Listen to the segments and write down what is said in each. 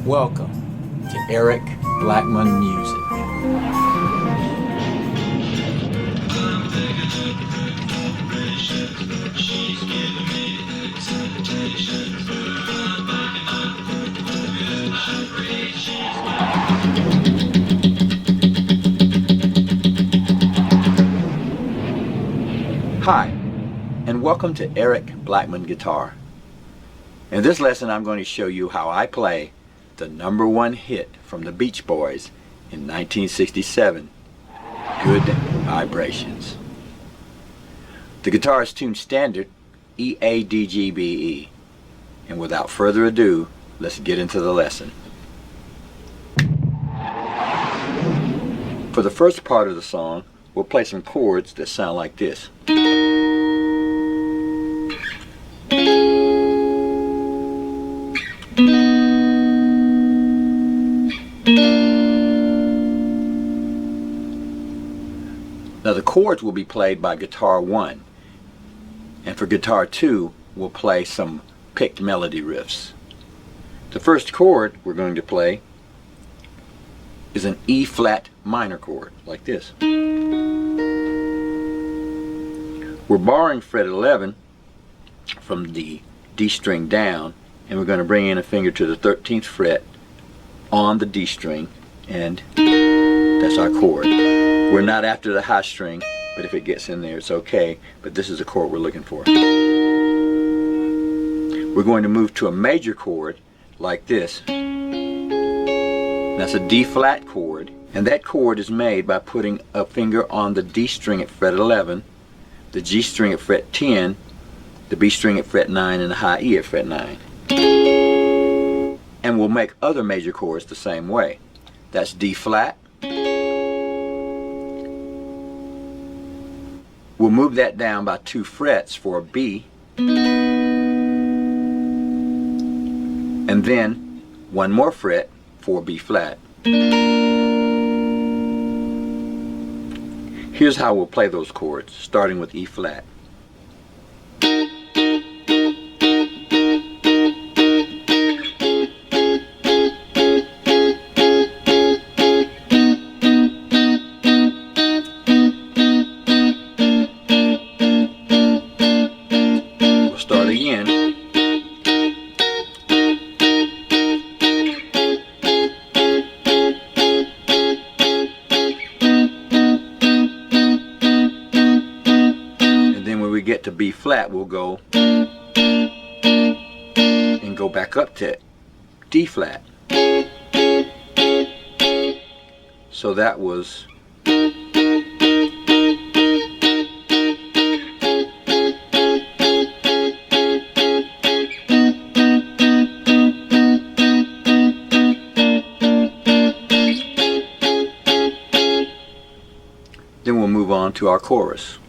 Welcome to Eric Blackmon Music. Hi, and welcome to Eric Blackmon Guitar. In this lesson I'm going to show you how I play the #1 hit from the Beach Boys in 1967, Good Vibrations. The guitar is tuned standard E-A-D-G-B-E. And without further ado, let's get into the lesson. For the first part of the song, we'll play some chords that sound like this. Now the chords will be played by guitar 1, and for guitar 2 we'll play some picked melody riffs. The first chord we're going to play is an E flat minor chord, like this. We're borrowing fret 11 from the D string down, and we're going to bring in a finger to the 13th fret on the D string, and that's our chord. We're not after the high string, but if it gets in there it's okay, but this is the chord we're looking for. We're going to move to a major chord like this. That's a D flat chord, and that chord is made by putting a finger on the D string at fret 11, the G string at fret 10, the B string at fret 9, and the high E at fret 9. And we'll make other major chords the same way. That's D flat. We'll move that down by 2 frets for a B, and then 1 more fret for B flat. Here's how we'll play those chords, starting with E flat. Start again. And then when we get to B flat, we'll go and go back up to D flat. So that was Then we'll move on to our chorus.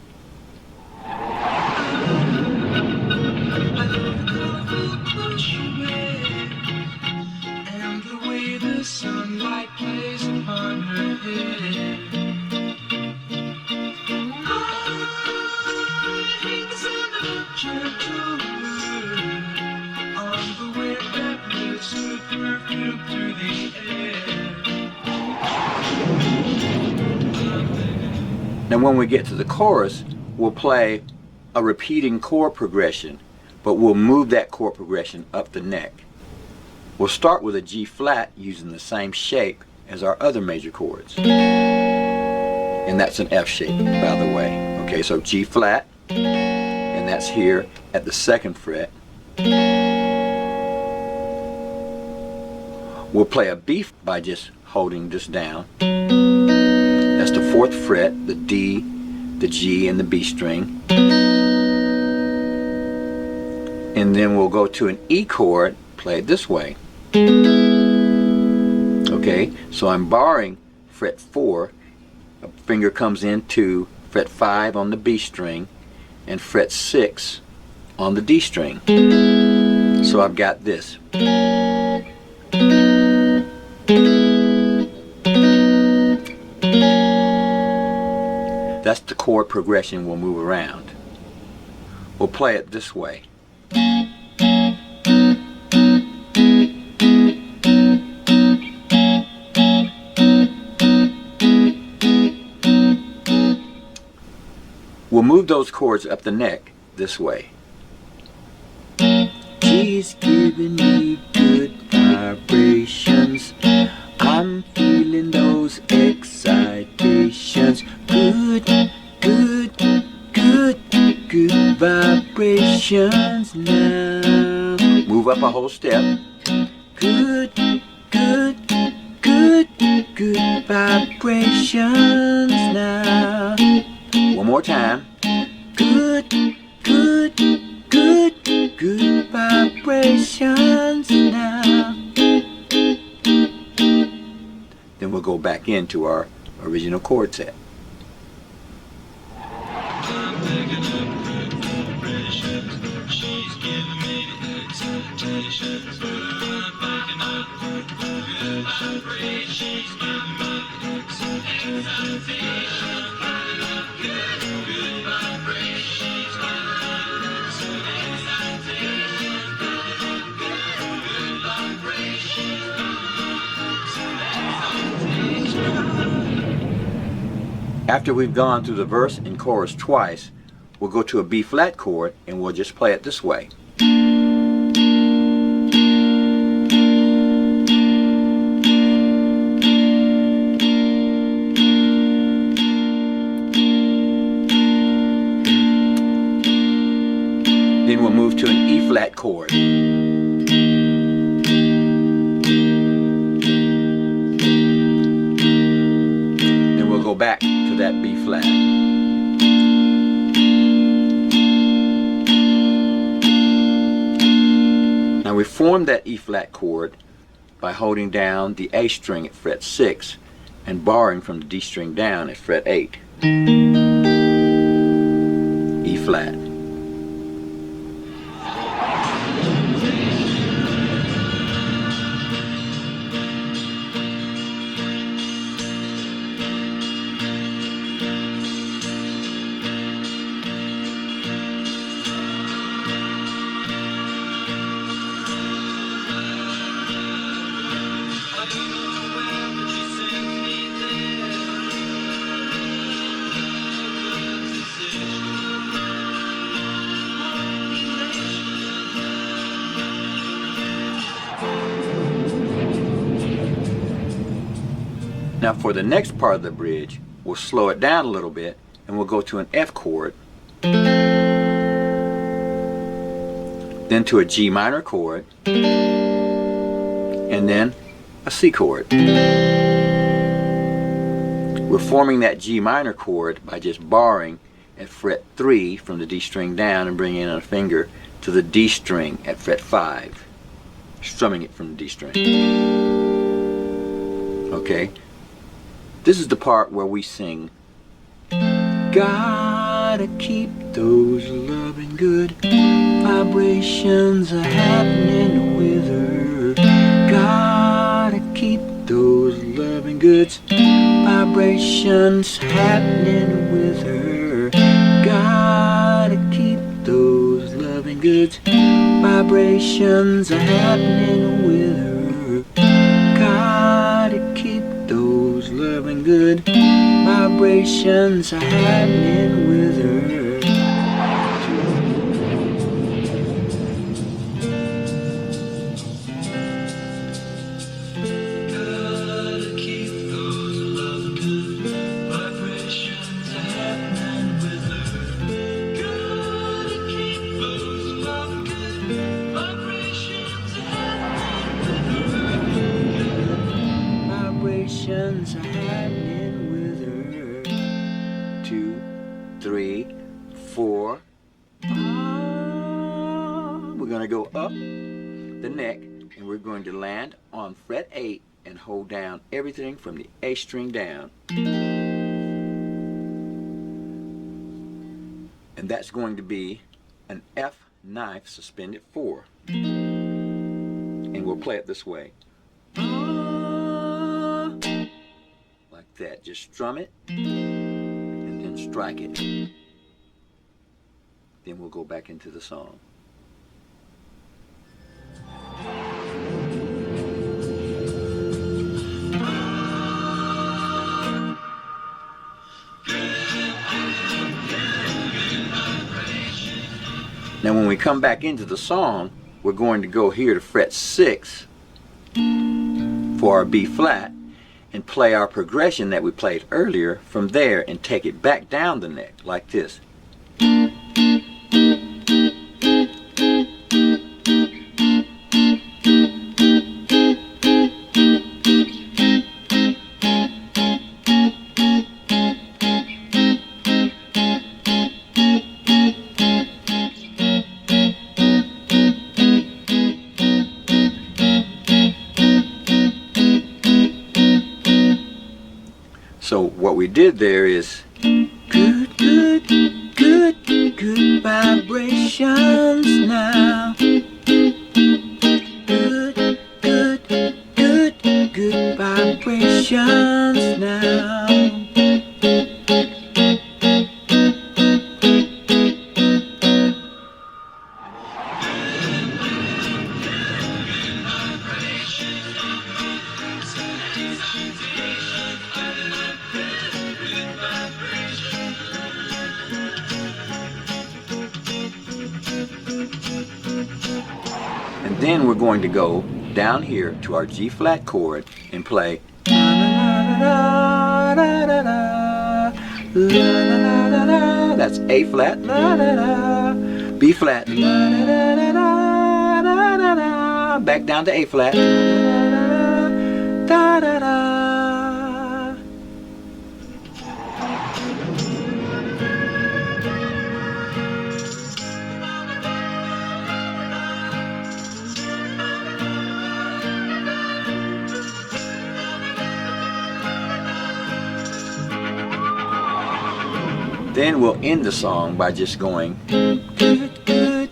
And the way the sunlight plays upon her head. I hate the sound of gentle wind on the wind that lifts her perfume through the air. Now when we get to the chorus, we'll play a repeating chord progression, but we'll move that chord progression up the neck. We'll start with a G flat using the same shape as our other major chords. And that's an F shape, by the way. Okay, so G flat, and that's here at the 2nd fret. We'll play a B by just holding this down. That's the 4th fret, the D, the G, and the B string. And then we'll go to an E chord, play it this way. Okay, so I'm borrowing fret 4, a finger comes into fret 5 on the B string, and fret 6 on the D string. So I've got this. That's the chord progression we'll move around. We'll play it this way. We'll move those chords up the neck this way. She's giving me good vibrations. I'm feeling those excitations. Good, good, good, good vibrations now. Move up a whole step. Good, good, good, good vibrations now. One more time. Good, good, good, good vibrations now. Then we'll go back into our original chord set. I'm picking up good vibrations. She's giving me excitations. I'm picking up good vibrations. She's giving me excitations. Good, good vibrations. She's giving me excitations. Good, good vibrations. After we've gone through the verse and chorus twice, we'll go to a B flat chord and we'll just play it this way. Then we'll move to an E flat chord. Then we'll go back to that B flat. Now we form that E flat chord by holding down the A string at fret 6 and borrowing from the D string down at fret 8. E flat. Now for the next part of the bridge, we'll slow it down a little bit and we'll go to an F chord, then to a G minor chord, and then a C chord. We're forming that G minor chord by just borrowing at fret 3 from the D string down and bringing in a finger to the D string at fret 5, strumming it from the D string. Okay? This is the part where we sing, gotta keep those loving good vibrations a happening with her. Gotta keep those loving goods vibrations happening with her. Gotta keep those loving goods vibrations a happening with her. Gotta keep those loving good vibrations are happening with her. Gotta keep those loving good vibrations happening with her. Gotta keep those loving good vibrations happening with her. Vibrations are happening with her. 2, 3, 4. We're going to go up the neck and we're going to land on fret 8 and hold down everything from the A string down. And that's going to be an F knife suspended 4. And we'll play it this way. Like that. Just strum it and then strike it. Then we'll go back into the song. we come back into the song, we're going to go here to fret 6 for our B flat and play our progression that we played earlier from there and take it back down the neck like this. So what we did there is good, good, good, good vibrations now. Good, good, good, good vibrations now. And then we're going to go down here to our G flat chord and play that's A flat, B flat, back down to A flat, Then we'll end the song by just going good, good,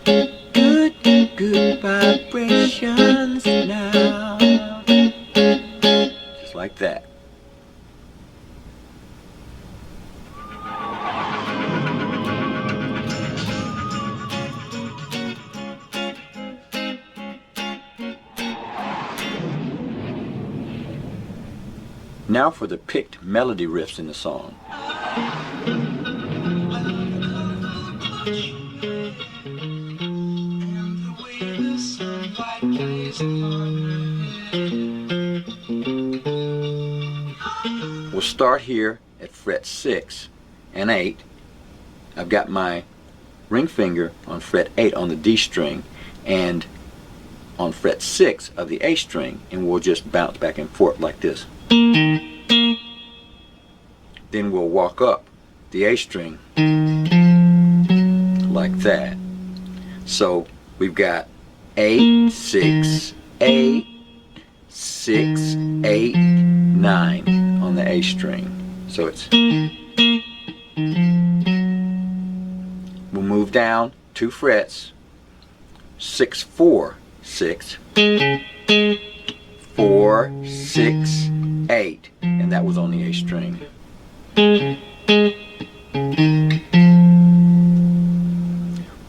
good, good vibrations now. Just like that. Now for the picked melody riffs in the song. We'll start here at fret 6 and 8. I've got my ring finger on fret 8 on the D string and on fret 6 of the A string, and we'll just bounce back and forth like this. Then we'll walk up the A string like that. So we've got 8, 6, 8, 6, 8, 9 on the A string. So it's, we'll move down 2 frets, 6, 4, 6, 4, 6, 8, and that was on the A string.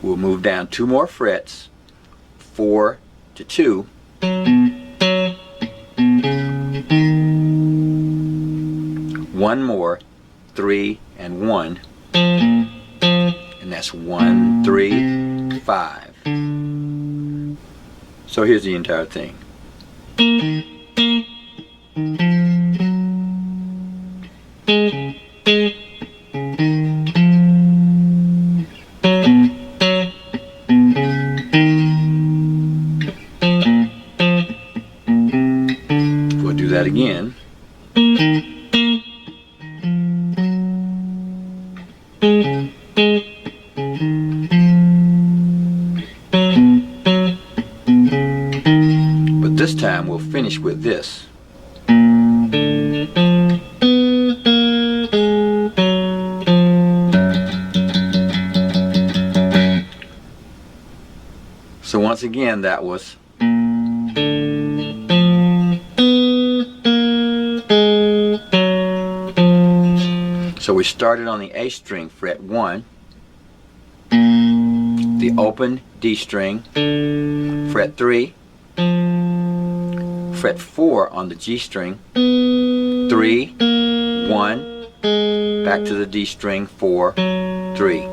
We'll move down 2 more frets, 4 to 2, 1 more, 3 and 1, and that's 1, 3, 5. So here's the entire thing. We'll do that again. But this time we'll finish with this. So once again, that was so we started on the A string, fret 1, the open D string, fret 3, fret 4 on the G string, 3, 1, back to the D string, 4, 3.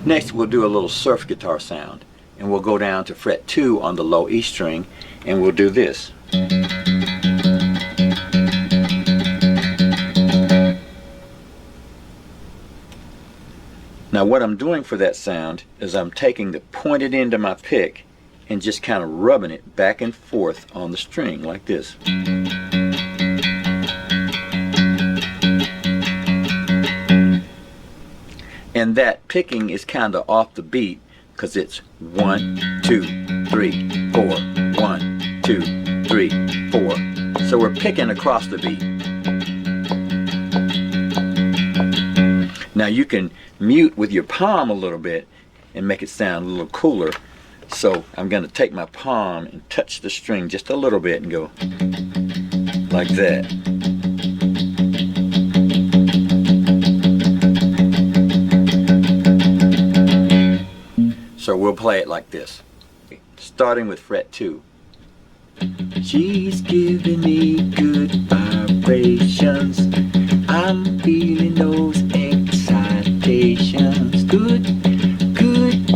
Next we'll do a little surf guitar sound, and we'll go down to fret 2 on the low E string, and we'll do this. Now what I'm doing for that sound is I'm taking the pointed end of my pick and just kind of rubbing it back and forth on the string like this. And that picking is kind of off the beat because it's 1, 2, 3, 4, 1, 2, 3, 4. So we're picking across the beat. Now you can mute with your palm a little bit and make it sound a little cooler. So I'm going to take my palm and touch the string just a little bit and go like that. So we'll play it like this, starting with fret 2. She's giving me good vibrations. I'm feeling those excitations. Good, good,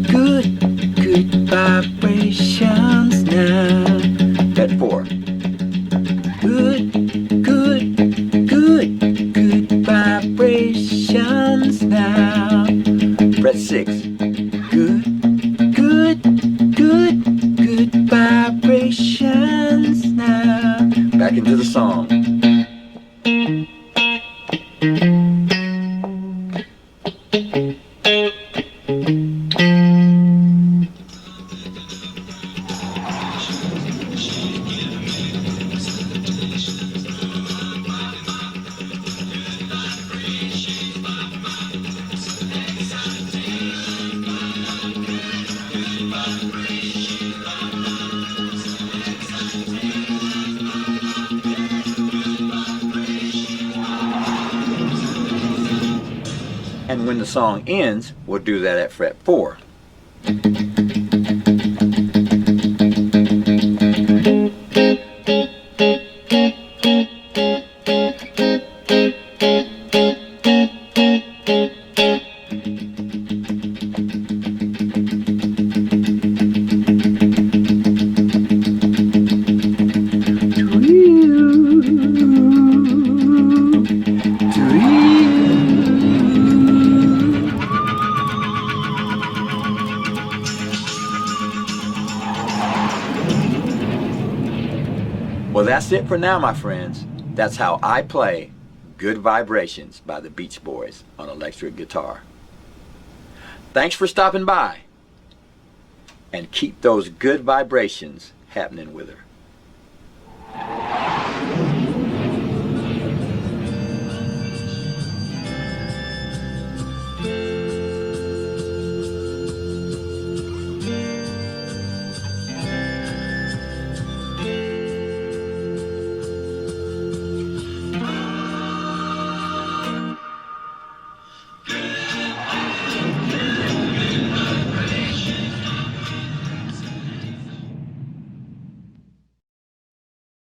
good, good vibrations now. Fret 4. Good, good, good, good vibrations now. Fret 6. Good, good, good, good vibrations now. Back into the song. And when the song ends, we'll do that at fret 4. Well, that's it for now, my friends. That's how I play Good Vibrations by the Beach Boys on electric guitar. Thanks for stopping by, and keep those good vibrations happening with her.